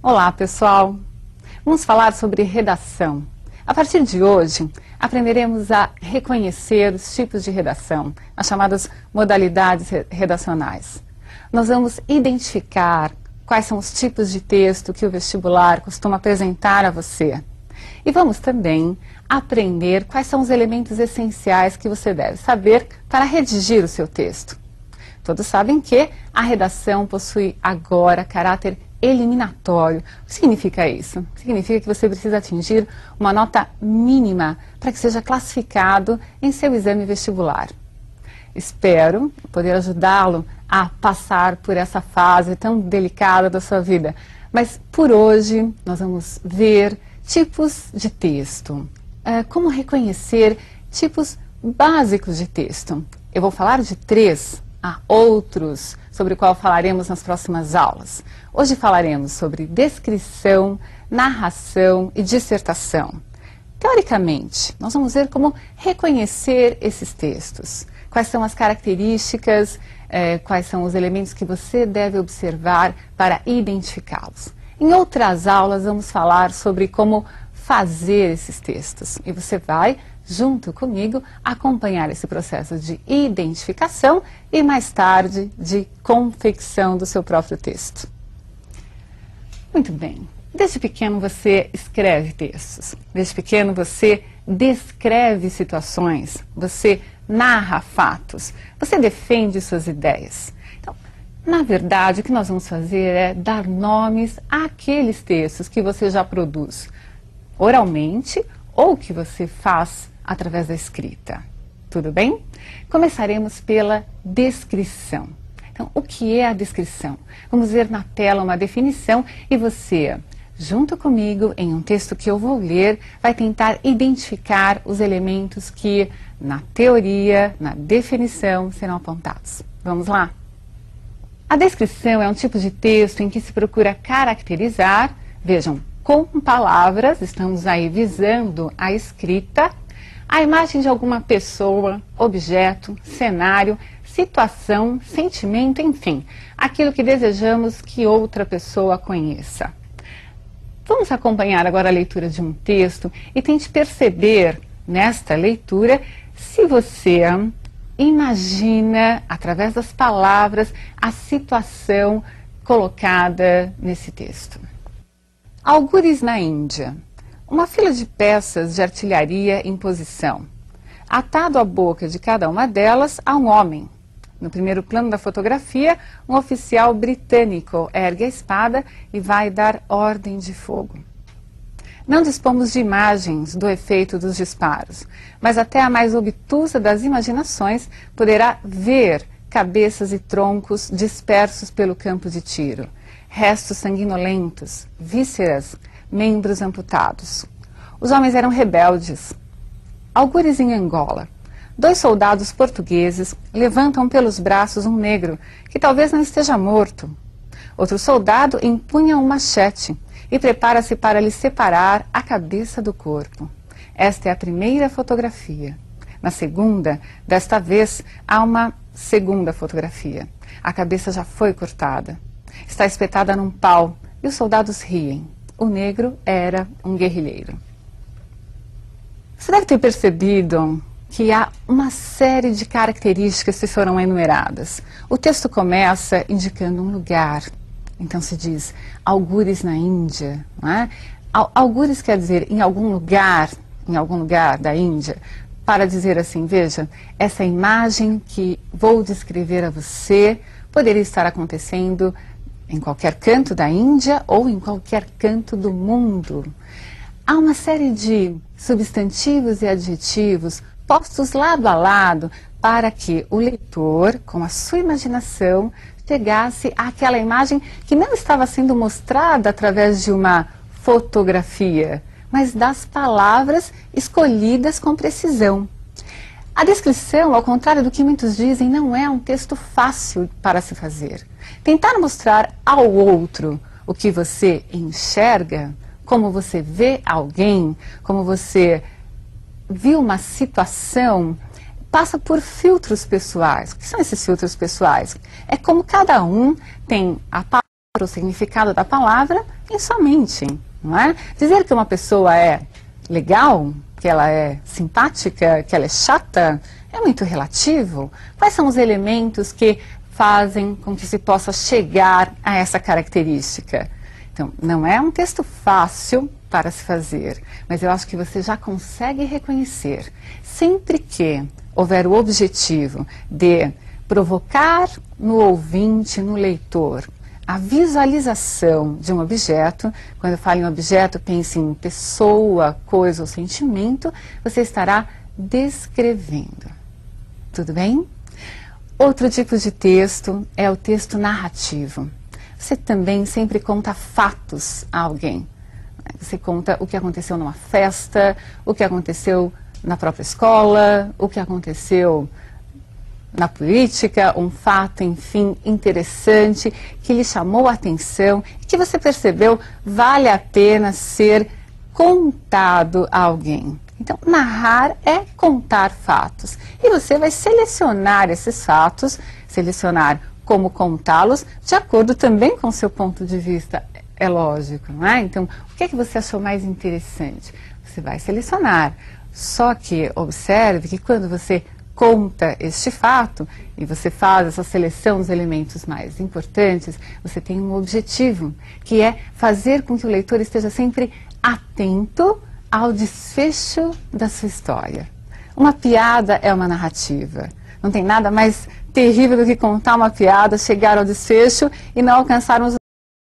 Olá, pessoal! Vamos falar sobre redação. A partir de hoje, aprenderemos a reconhecer os tipos de redação, as chamadas modalidades redacionais. Nós vamos identificar quais são os tipos de texto que o vestibular costuma apresentar a você. E vamos também aprender quais são os elementos essenciais que você deve saber para redigir o seu texto. Todos sabem que a redação possui agora caráter eliminatório. O que significa isso? Significa que você precisa atingir uma nota mínima para que seja classificado em seu exame vestibular. Espero poder ajudá-lo a passar por essa fase tão delicada da sua vida. Mas por hoje nós vamos ver tipos de texto. Como reconhecer tipos básicos de texto. Eu vou falar de 3. Há outros sobre o qual falaremos nas próximas aulas. Hoje falaremos sobre descrição, narração e dissertação. Teoricamente, nós vamos ver como reconhecer esses textos. Quais são as características, quais são os elementos que você deve observar para identificá-los. Em outras aulas, vamos falar sobre como fazer esses textos. E você vai, junto comigo, acompanhar esse processo de identificação e, mais tarde, de confecção do seu próprio texto. Muito bem. Desde pequeno você escreve textos. Desde pequeno você descreve situações. Você narra fatos. Você defende suas ideias. Então, na verdade, o que nós vamos fazer é dar nomes àqueles textos que você já produz oralmente ou que você faz através da escrita. Tudo bem? Começaremos pela descrição. Então, o que é a descrição? Vamos ver na tela uma definição e você, junto comigo, em um texto que eu vou ler, vai tentar identificar os elementos que, na teoria, na definição, serão apontados. Vamos lá? A descrição é um tipo de texto em que se procura caracterizar, vejam, com palavras, estamos aí visando a escrita, a imagem de alguma pessoa, objeto, cenário, situação, sentimento, enfim, aquilo que desejamos que outra pessoa conheça. Vamos acompanhar agora a leitura de um texto e tente perceber nesta leitura se você imagina, através das palavras, a situação colocada nesse texto. Algures na Índia. Uma fila de peças de artilharia em posição. Atado à boca de cada uma delas há um homem. No primeiro plano da fotografia, um oficial britânico ergue a espada e vai dar ordem de fogo. Não dispomos de imagens do efeito dos disparos, mas até a mais obtusa das imaginações poderá ver cabeças e troncos dispersos pelo campo de tiro, restos sanguinolentos, vísceras, membros amputados. Os homens eram rebeldes. Algures em Angola. 2 soldados portugueses levantam pelos braços um negro, que talvez não esteja morto. Outro soldado empunha um machete e prepara-se para lhe separar a cabeça do corpo. Esta é a primeira fotografia. Na segunda, desta vez, há uma segunda fotografia. A cabeça já foi cortada. Está espetada num pau e os soldados riem. O negro era um guerrilheiro. Você deve ter percebido que há uma série de características que foram enumeradas. O texto começa indicando um lugar. Então se diz, algures na Índia. Não é? Algures quer dizer em algum lugar da Índia, para dizer assim, veja, essa imagem que vou descrever a você poderia estar acontecendo em qualquer canto da Índia ou em qualquer canto do mundo. Há uma série de substantivos e adjetivos postos lado a lado para que o leitor, com a sua imaginação, chegasse àquela imagem que não estava sendo mostrada através de uma fotografia, mas das palavras escolhidas com precisão. A descrição, ao contrário do que muitos dizem, não é um texto fácil para se fazer. Tentar mostrar ao outro o que você enxerga, como você vê alguém, como você viu uma situação, passa por filtros pessoais. O que são esses filtros pessoais? É como cada um tem a palavra, o significado da palavra em sua mente, não é? Dizer que uma pessoa é legal, que ela é simpática, que ela é chata, é muito relativo. Quais são os elementos que fazem com que se possa chegar a essa característica? Então, não é um texto fácil para se fazer, mas eu acho que você já consegue reconhecer. Sempre que houver o objetivo de provocar no ouvinte, no leitor, a visualização de um objeto, quando eu falo em objeto, pense em pessoa, coisa ou sentimento, você estará descrevendo. Tudo bem? Outro tipo de texto é o texto narrativo. Você também sempre conta fatos a alguém. Você conta o que aconteceu numa festa, o que aconteceu na própria escola, o que aconteceu na política, um fato, enfim, interessante, que lhe chamou a atenção e que você percebeu vale a pena ser contado a alguém. Então, narrar é contar fatos. E você vai selecionar esses fatos, selecionar como contá-los, de acordo também com o seu ponto de vista, é lógico, não é? Então, o que é que você achou mais interessante? Você vai selecionar. Só que observe que quando você conta este fato e você faz essa seleção dos elementos mais importantes, você tem um objetivo, que é fazer com que o leitor esteja sempre atento ao desfecho da sua história. Uma piada é uma narrativa. Não tem nada mais terrível do que contar uma piada, chegar ao desfecho e não alcançarmos